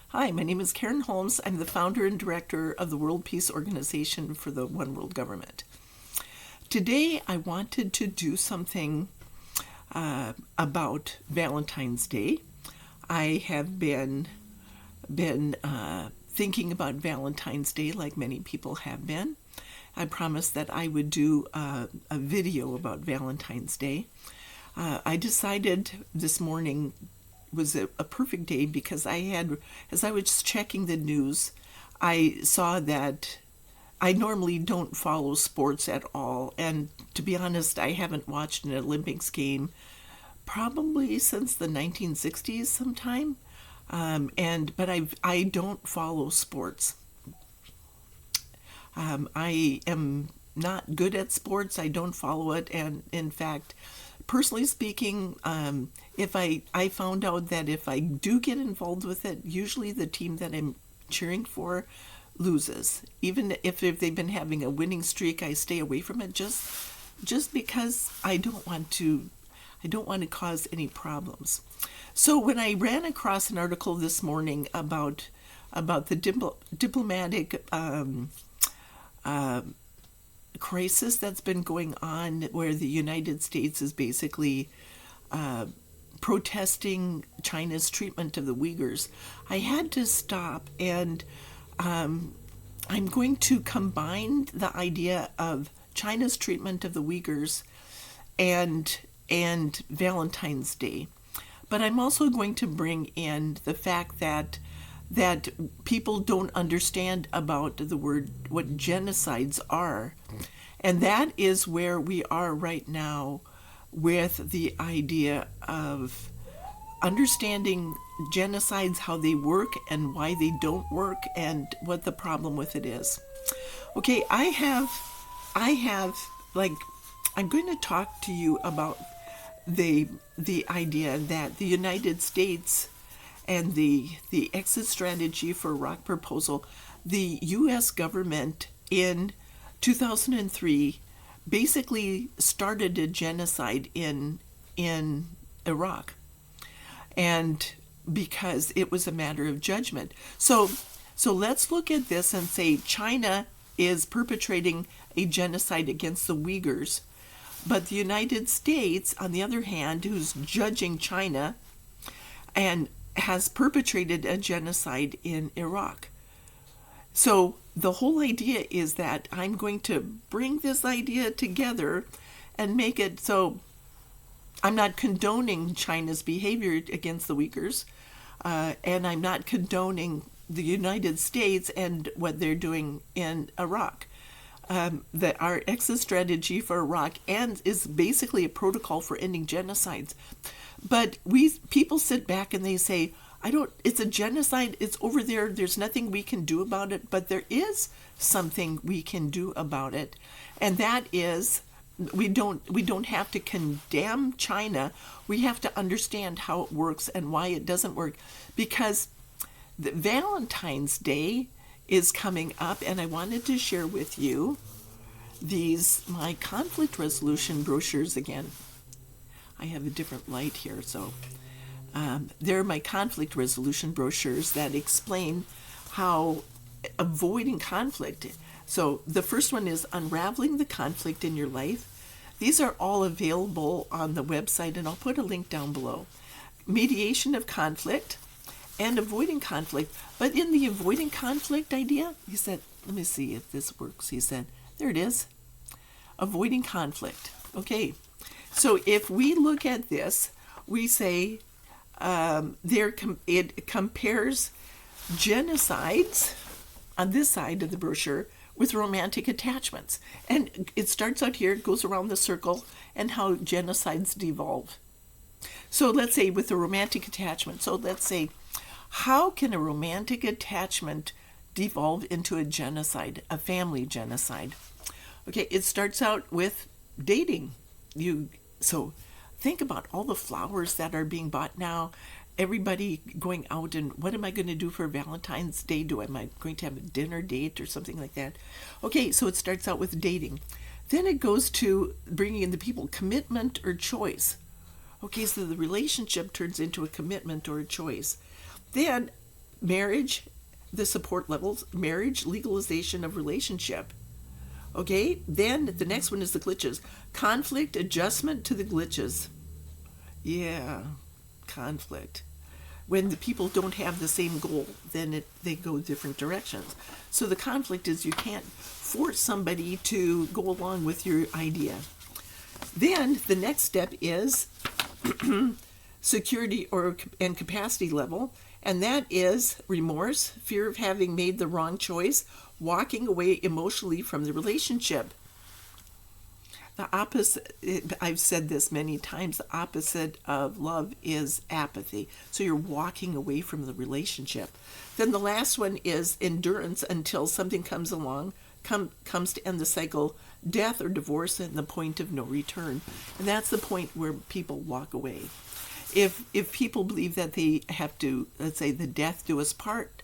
Hi, my name is Karen Holmes. I'm the founder and director of the World Peace Organization for the One World Government. Today, I wanted to do something about Valentine's Day. I have been thinking about Valentine's Day like many people have been. I promised that I would do a video about Valentine's Day. I decided this morning was a perfect day because as I was checking the news, I saw that I normally don't follow sports at all. And to be honest, I haven't watched an Olympics game probably since the 1960s sometime. But I don't follow sports. I am not good at sports. I don't follow it. And in fact, personally speaking, if I found out that if I do get involved with it, usually the team that I'm cheering for loses. Even if they've been having a winning streak, I stay away from it just because I don't want to cause any problems. So when I ran across an article this morning about the diplomatic crisis that's been going on, where the United States is basically protesting China's treatment of the Uyghurs, I had to stop, and I'm going to combine the idea of China's treatment of the Uyghurs and Valentine's Day. But I'm also going to bring in the fact that people don't understand about the word, what genocides are. And that is where we are right now with the idea of understanding genocides, how they work and why they don't work, and what the problem with it is. Okay, I'm going to talk to you about the idea that the United States and the exit strategy for Iraq proposal, the U.S. government in 2003 basically started a genocide in Iraq, and because it was a matter of judgment. So let's look at this and say China is perpetrating a genocide against the Uyghurs, but the United States, on the other hand, who's judging China, and has perpetrated a genocide in Iraq. So the whole idea is that I'm going to bring this idea together and make it so I'm not condoning China's behavior against the Uyghurs, and I'm not condoning the United States and what they're doing in Iraq. That our exit strategy for Iraq is basically a protocol for ending genocides. But people sit back and they say, it's a genocide, it's over there, there's nothing we can do about it. But there is something we can do about it. And that is, we don't have to condemn China. We have to understand how it works and why it doesn't work. Because the Valentine's Day is coming up, and I wanted to share with you my conflict resolution brochures again. I have a different light here, so they're my conflict resolution brochures that explain how avoiding conflict. So the first one is Unraveling the Conflict in Your Life. These are all available on the website, and I'll put a link down below. Mediation of conflict and avoiding conflict. But in the avoiding conflict idea, he said, let me see if this works. He said, there it is. Avoiding conflict. Okay. So if we look at this, we say it compares genocides on this side of the brochure with romantic attachments. And it starts out here, it goes around the circle, and how genocides devolve. So let's say with the romantic attachment. So let's say, how can a romantic attachment devolve into a genocide, a family genocide? Okay, it starts out with dating. So think about all the flowers that are being bought now. Everybody going out, and what am I going to do for Valentine's Day? Am I going to have a dinner date or something like that? Okay, so it starts out with dating. Then it goes to bringing in the people, commitment or choice. Okay, so the relationship turns into a commitment or a choice. Then marriage, the support levels, marriage, legalization of relationship. Okay, then the next one is the glitches. Conflict, adjustment to the glitches. Yeah, conflict. When the people don't have the same goal, then they go different directions. So the conflict is you can't force somebody to go along with your idea. Then the next step is security and capacity level, and that is remorse, fear of having made the wrong choice, walking away emotionally from the relationship. The opposite, I've said this many times, the opposite of love is apathy. So you're walking away from the relationship. Then the last one is endurance until something comes along, comes to end the cycle, death or divorce, and the point of no return. And that's the point where people walk away. If people believe that they have to, let's say, the death do us part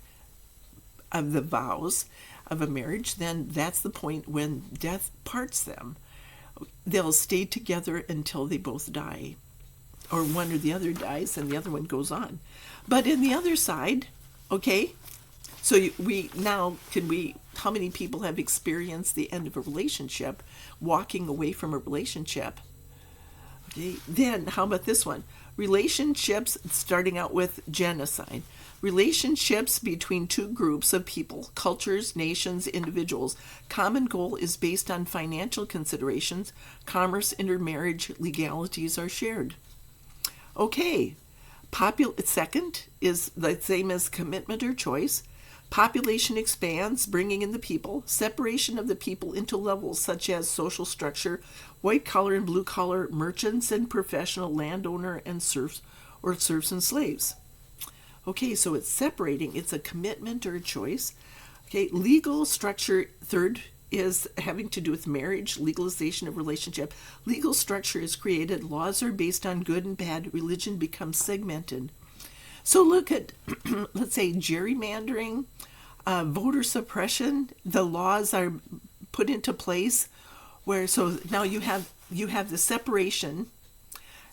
of the vows of a marriage, then that's the point when death parts them. They'll stay together until they both die, or one or the other dies and the other one goes on. But in the other side, okay, so how many people have experienced the end of a relationship, walking away from a relationship? Okay, then how about this one? Relationships, starting out with genocide. Relationships between two groups of people, cultures, nations, individuals. Common goal is based on financial considerations. Commerce, intermarriage, legalities are shared. Okay, second is the same as commitment or choice. Population expands, bringing in the people. Separation of the people into levels such as social structure, white collar and blue collar, merchants and professional, landowner and serfs and slaves. Okay, so it's separating. It's a commitment or a choice. Okay, legal structure, third, is having to do with marriage, legalization of relationship. Legal structure is created. Laws are based on good and bad. Religion becomes segmented. So look at, let's say, gerrymandering, voter suppression. The laws are put into place where, so now you have the separation,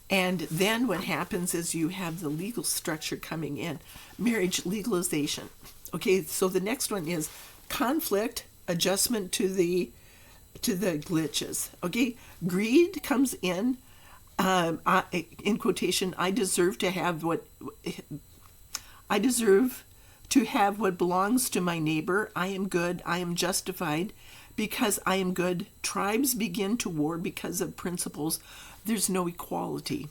and then what happens is you have the legal structure coming in. Marriage legalization. Okay, so the next one is conflict, adjustment to the glitches. Okay, greed comes in. In quotation, I deserve to have what belongs to my neighbor. I am good. I am justified because I am good. Tribes begin to war because of principles. There's no equality.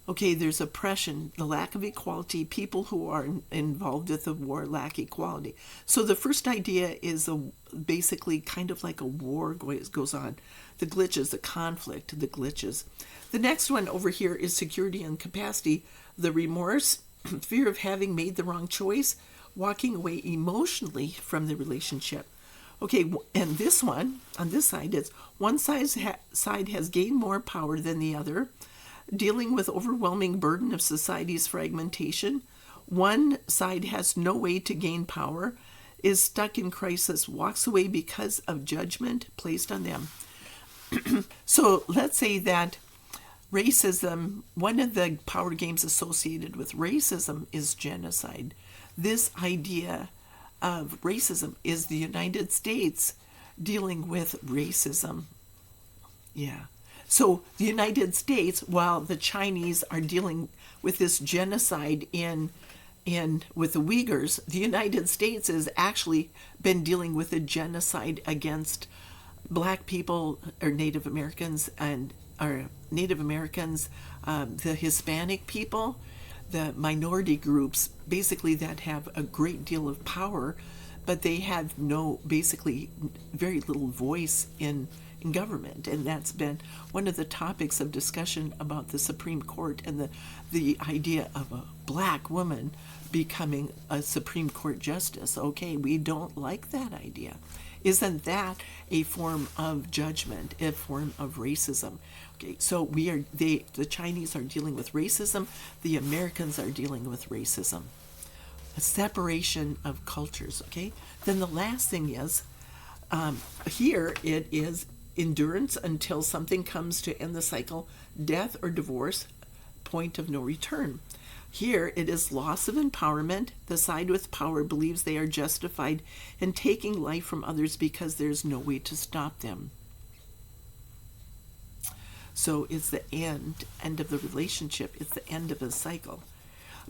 Okay, there's oppression, the lack of equality. People who are involved with the war lack equality. So the first idea is basically kind of like a war goes on. The glitches, the conflict, the glitches. The next one over here is security and capacity. The remorse, fear of having made the wrong choice, walking away emotionally from the relationship. Okay, and this one, on this side, it's one side has gained more power than the other, dealing with overwhelming burden of society's fragmentation. One side has no way to gain power, is stuck in crisis, walks away because of judgment placed on them. So let's say that racism, one of the power games associated with racism is genocide. This idea of racism is the United States dealing with racism. Yeah. So the United States, while the Chinese are dealing with this genocide with the Uyghurs, the United States has actually been dealing with a genocide against Black people or Native Americans the Hispanic people, the minority groups, basically that have a great deal of power, but they have basically very little voice in government. And that's been one of the topics of discussion about the Supreme Court and the idea of a Black woman becoming a Supreme Court justice. Okay, we don't like that idea. Isn't that a form of judgment, a form of racism? Okay, so the Chinese are dealing with racism, the Americans are dealing with racism. A separation of cultures, okay? Then the last thing is, here it is endurance until something comes to end the cycle, death or divorce, point of no return. Here it is loss of empowerment. The side with power believes they are justified in taking life from others because there's no way to stop them. So it's the end of the relationship. It's the end of a cycle.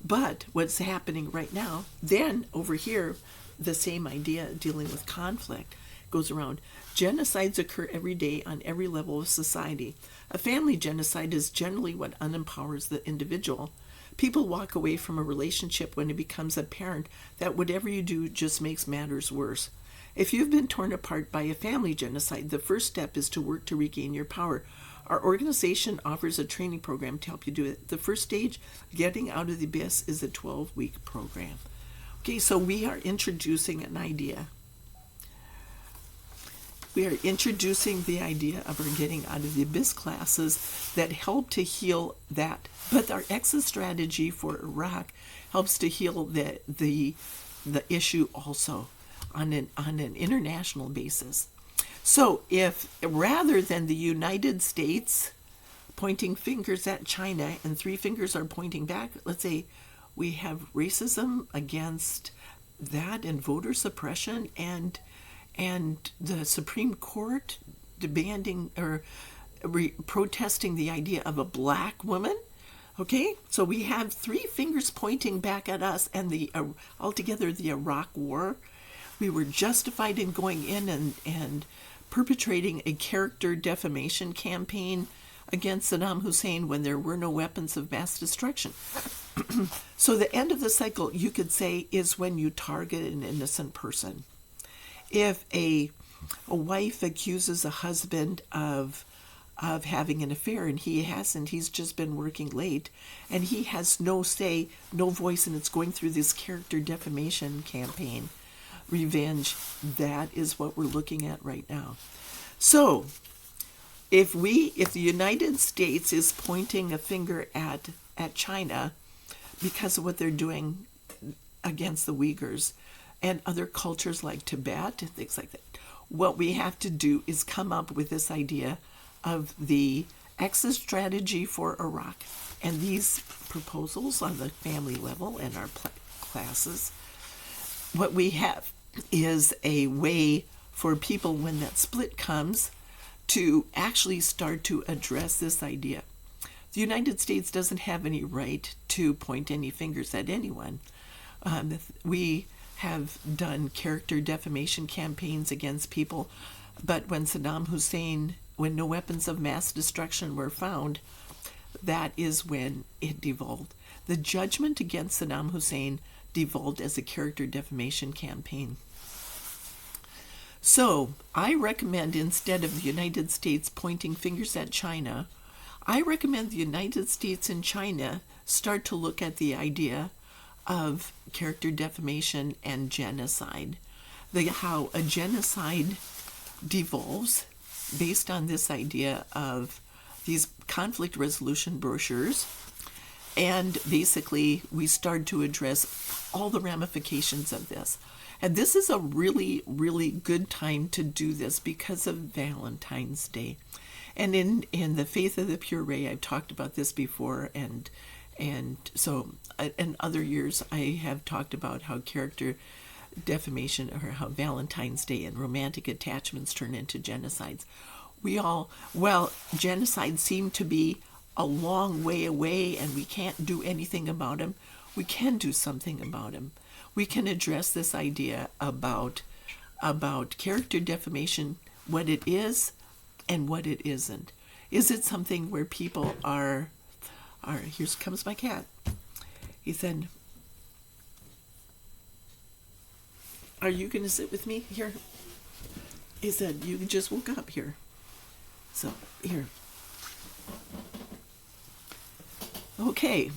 But what's happening right now, then over here, the same idea dealing with conflict goes around. Genocides occur every day on every level of society. A family genocide is generally what unempowers the individual. People walk away from a relationship when it becomes apparent that whatever you do just makes matters worse. If you've been torn apart by a family genocide, the first step is to work to regain your power. Our organization offers a training program to help you do it. The first stage, getting out of the abyss, is a 12-week program. Okay, so we are introducing an idea. We are introducing the idea of our getting out of the abyss classes that help to heal that. But our exit strategy for Iraq helps to heal the issue also on an international basis. So if rather than the United States pointing fingers at China and 3 fingers are pointing back, let's say we have racism against that and voter suppression and the Supreme Court demanding or protesting the idea of a black woman. Okay, so we have 3 fingers pointing back at us, and altogether the Iraq War. We were justified in going in and perpetrating a character defamation campaign against Saddam Hussein when there were no weapons of mass destruction. So the end of the cycle, you could say, is when you target an innocent person. If a wife accuses a husband of having an affair and he hasn't, he's just been working late, and he has no say, no voice, and it's going through this character defamation campaign, revenge, that is what we're looking at right now. So if the United States is pointing a finger at China because of what they're doing against the Uyghurs and other cultures like Tibet and things like that, what we have to do is come up with this idea of the exit strategy for Iraq. And these proposals on the family level and our classes, what we have is a way for people, when that split comes, to actually start to address this idea. The United States doesn't have any right to point any fingers at anyone. We have done character defamation campaigns against people, but when no weapons of mass destruction were found, that is when it devolved. The judgment against Saddam Hussein devolved as a character defamation campaign. So I recommend, instead of the United States pointing fingers at China, I recommend the United States and China start to look at the idea of character defamation and genocide. How a genocide devolves based on this idea of these conflict resolution brochures. And basically, we start to address all the ramifications of this. And this is a really, really good time to do this because of Valentine's Day. And in the Faith of the Pure Ray, I've talked about this before, and so in other years I have talked about how character defamation, or how Valentine's Day and romantic attachments turn into genocides. Genocides seem to be a long way away and we can't do anything about them. We can do something about them. We can address this idea about character defamation, what it is and what it isn't. Is it something where people are here comes my cat. He said, "Are you going to sit with me here?" He said, "You just woke up here. So, here." Okay.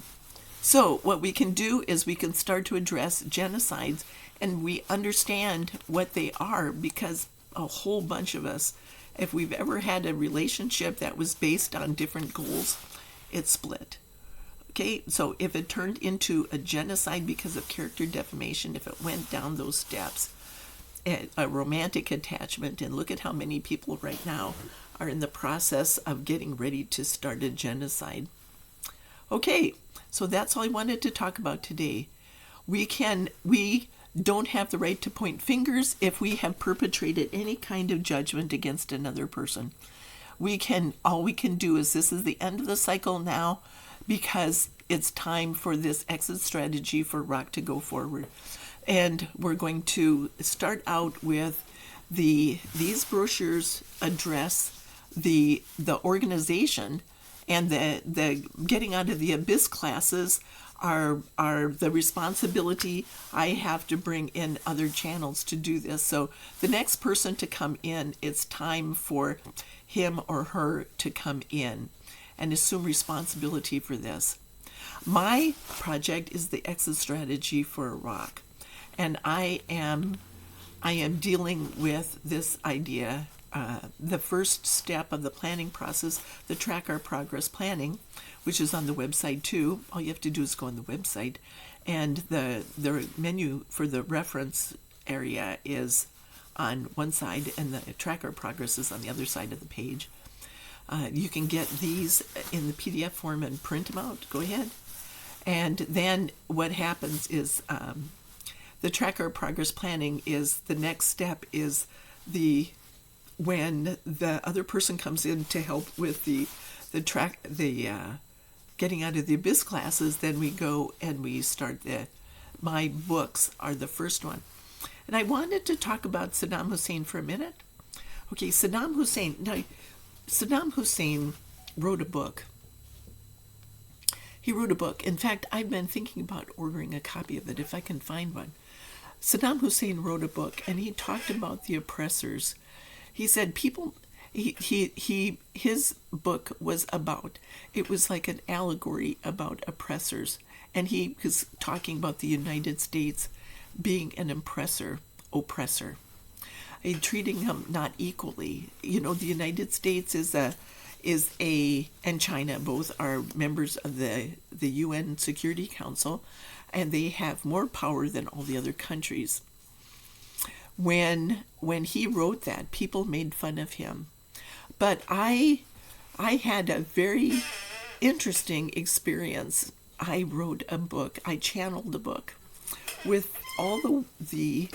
So what we can do is we can start to address genocides, and we understand what they are, because a whole bunch of us, if we've ever had a relationship that was based on different goals, it split. Okay, so if it turned into a genocide because of character defamation, if it went down those steps, a romantic attachment, and look at how many people right now are in the process of getting ready to start a genocide. Okay, so that's all I wanted to talk about today. We don't have the right to point fingers if we have perpetrated any kind of judgment against another person. All we can do is, this is the end of the cycle now, because it's time for this exit strategy for ROC to go forward. And we're going to start out with these brochures address the organization, and the getting out of the abyss classes are the responsibility. I have to bring in other channels to do this. So the next person to come in, it's time for him or her to come in and assume responsibility for this. My project is the exit strategy for Iraq, and I am dealing with this idea. The first step of the planning process, the Track Our Progress planning, which is on the website too. All you have to do is go on the website, and the menu for the reference area is on one side, and the Track Our Progress is on the other side of the page. You can get these in the PDF form and print them out. Go ahead. And then what happens is the Track Our Progress planning is the next step, is when the other person comes in to help with the getting out of the abyss classes, then we go and we start my books are the first one. And I wanted to talk about Saddam Hussein for a minute. Okay, Saddam Hussein wrote a book. He wrote a book. In fact, I've been thinking about ordering a copy of it if I can find one. Saddam Hussein wrote a book, and he talked about the oppressors. He said his book was it was like an allegory about oppressors, and he was talking about the United States being an oppressor, treating them not equally. You know, the United States and China both are members of the UN Security Council, and they have more power than all the other countries. When he wrote that, people made fun of him. But I had a very interesting experience. I wrote a book. I channeled a book with all the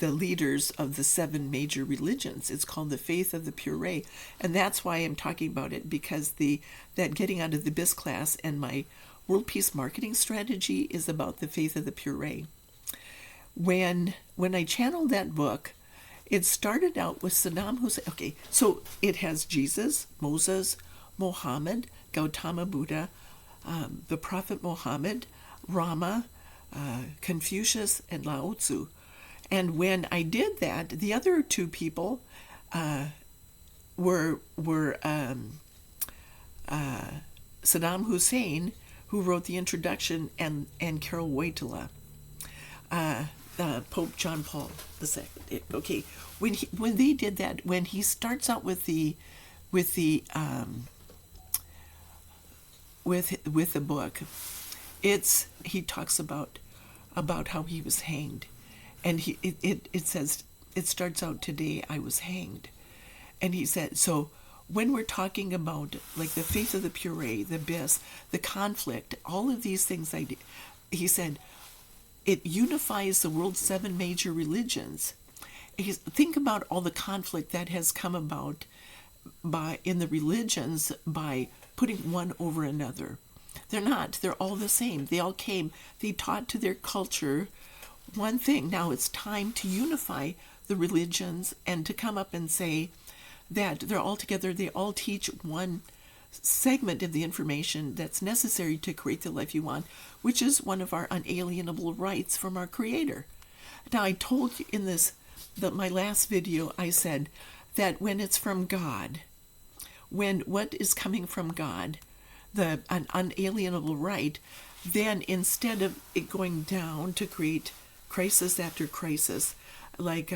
leaders of the 7 major religions. It's called The Faith of the Pure, and that's why I'm talking about it, because that getting out of the abyss class and my World Peace marketing strategy is about the Faith of the Pure. When I channeled that book, it started out with Saddam Hussein. Okay, so it has Jesus, Moses, Muhammad, Gautama Buddha, the Prophet Muhammad, Rama, Confucius, and Lao Tzu. And when I did that, the other 2 people were Saddam Hussein, who wrote the introduction, and Carol Wojtyla, Pope John Paul II. Okay, when they did that, when he starts out with the book, he talks about how he was hanged, and it says, it starts out, "Today I was hanged," and he said, so when we're talking about like the faith of the pure, the abyss, the conflict, all of these things he said, it unifies the world's 7 major religions. Think about all the conflict that has come about in the religions by putting one over another. They're not. They're all the same. They taught to their culture one thing. Now it's time to unify the religions and to come up and say that they're all together. They all teach one segment of the information that's necessary to create the life you want, which is one of our unalienable rights from our Creator. Now, I told you in my last video, I said that when it's from God, when what is coming from God, an unalienable right, then instead of it going down to create crisis after crisis, like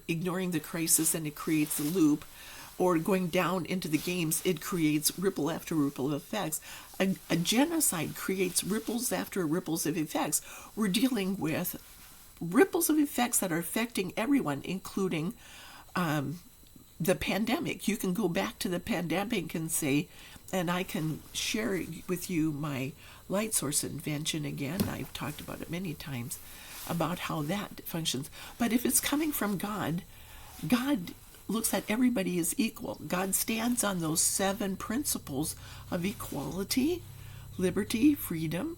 ignoring the crisis and it creates a loop, or going down into the games, it creates ripple after ripple of effects. A genocide creates ripples after ripples of effects. We're dealing with ripples of effects that are affecting everyone, including the pandemic. You can go back to the pandemic and say, and I can share with you my light source invention again. I've talked about it many times about how that functions. But if it's coming from God, God looks at everybody as equal. God stands on those 7 principles of equality, liberty, freedom,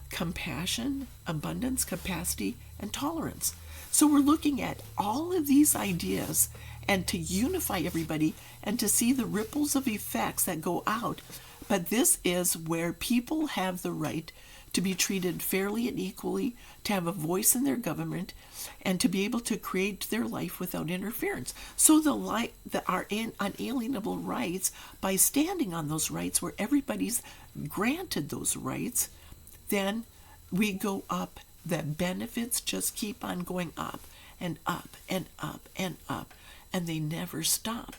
compassion, abundance, capacity, and tolerance. So we're looking at all of these ideas and to unify everybody and to see the ripples of effects that go out. But this is where people have the right to be treated fairly and equally, to have a voice in their government, and to be able to create their life without interference. So our unalienable rights, by standing on those rights where everybody's granted those rights, then we go up. The benefits just keep on going up and up and up and up, and they never stop.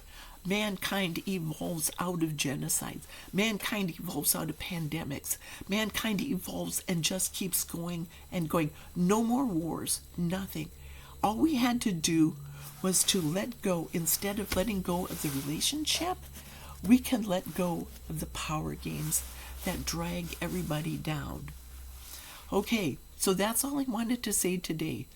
Mankind evolves out of genocides. Mankind evolves out of pandemics. Mankind evolves and just keeps going and going. No more wars, nothing. All we had to do was to let go. Instead of letting go of the relationship, we can let go of the power games that drag everybody down. Okay, so that's all I wanted to say today,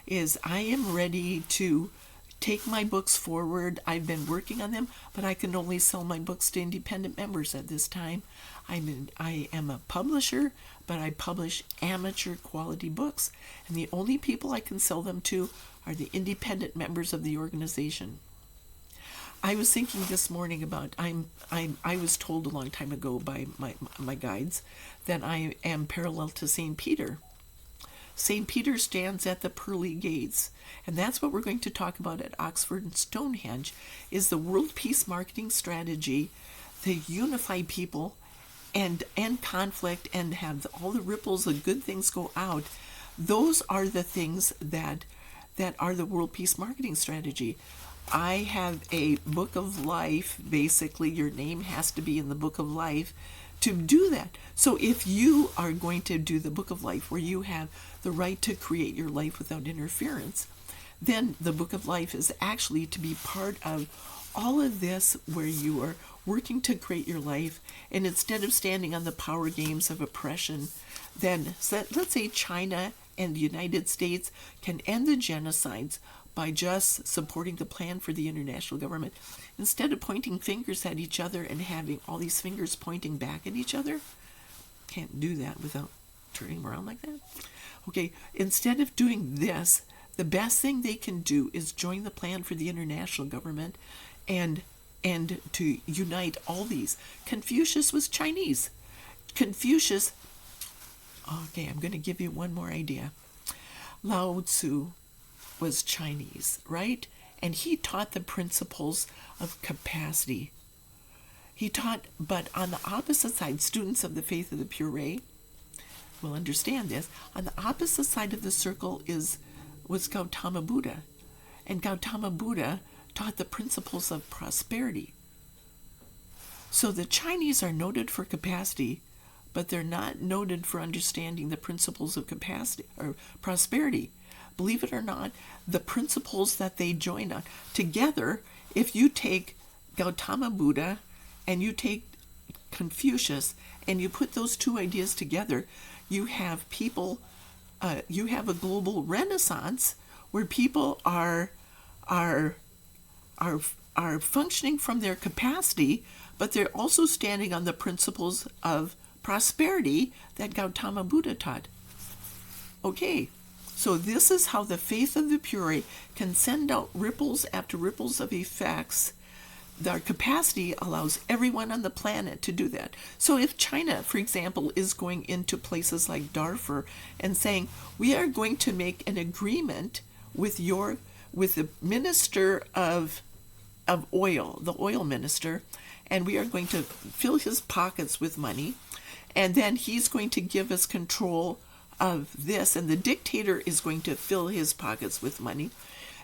is I am ready to take my books forward. I've been working on them, but I can only sell my books to independent members at this time. I am a publisher, but I publish amateur quality books, and the only people I can sell them to are the independent members of the organization. I was thinking this morning about I was told a long time ago by my guides that I am parallel to St. Peter. St. Peter stands at the pearly gates, and that's what we're going to talk about at Oxford and Stonehenge, is the world peace marketing strategy to unify people and end conflict and have all the ripples of good things go out. Those are the things that are the world peace marketing strategy. I have a book of life. Basically, your name has to be in the book of life to do that. So if you are going to do the book of life where you have the right to create your life without interference, then the book of life is actually to be part of all of this where you are working to create your life. And instead of standing on the power games of oppression, then let's say China and the United States can end the genocides by just supporting the plan for the international government. Instead of pointing fingers at each other and having all these fingers pointing back at each other, can't do that without turning around like that. Okay, instead of doing this, the best thing they can do is join the plan for the international government and to unite all these. Confucius was Chinese. Confucius, okay, I'm going to give you one more idea. Lao Tzu was Chinese, right? And he taught the principles of capacity. He taught, but on the opposite side, students of the faith of the Pure will understand this. On the opposite side of the circle was Gautama Buddha. And Gautama Buddha taught the principles of prosperity. So the Chinese are noted for capacity, but they're not noted for understanding the principles of capacity or prosperity. Believe it or not, the principles that they join on together, if you take Gautama Buddha and you take Confucius and you put those two ideas together, you have people, you have a global renaissance where people are functioning from their capacity, but they're also standing on the principles of prosperity that Gautama Buddha taught. Okay. So this is how the faith of the Pure can send out ripples after ripples of effects. Our capacity allows everyone on the planet to do that. So if China, for example, is going into places like Darfur and saying, we are going to make an agreement with the minister of oil, the oil minister, and we are going to fill his pockets with money, and then he's going to give us control of this, and the dictator is going to fill his pockets with money.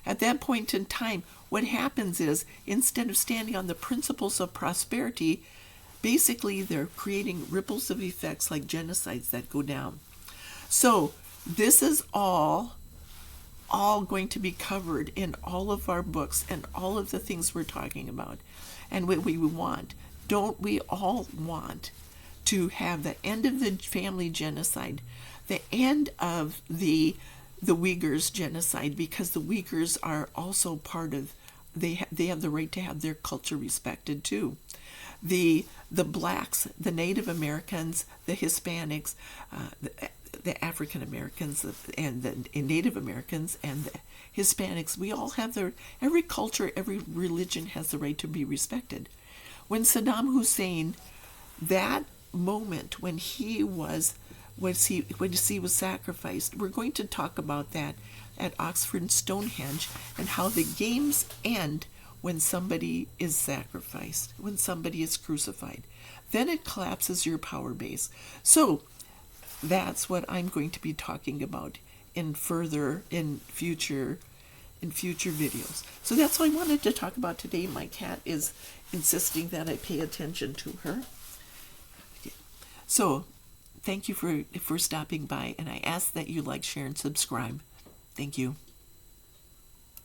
At that point in time, what happens is, instead of standing on the principles of prosperity, basically they're creating ripples of effects like genocides that go down. So this is all all going to be covered in all of our books and all of the things we're talking about. And what we want, don't we all want to have the end of the family genocide, the end of the Uyghurs genocide, because the Uyghurs are also part of, they have the right to have their culture respected too. The blacks, the Native Americans, the Hispanics, the African Americans, and the Native Americans and the Hispanics, we all have every culture, every religion has the right to be respected. When Saddam Hussein, that moment when he was sacrificed, we're going to talk about that at Oxford and Stonehenge, and how the games end when somebody is sacrificed, when somebody is crucified. Then it collapses your power base. So that's what I'm going to be talking about in future videos. So that's what I wanted to talk about today. My cat is insisting that I pay attention to her. So thank you for stopping by, and I ask that you like, share, and subscribe. Thank you.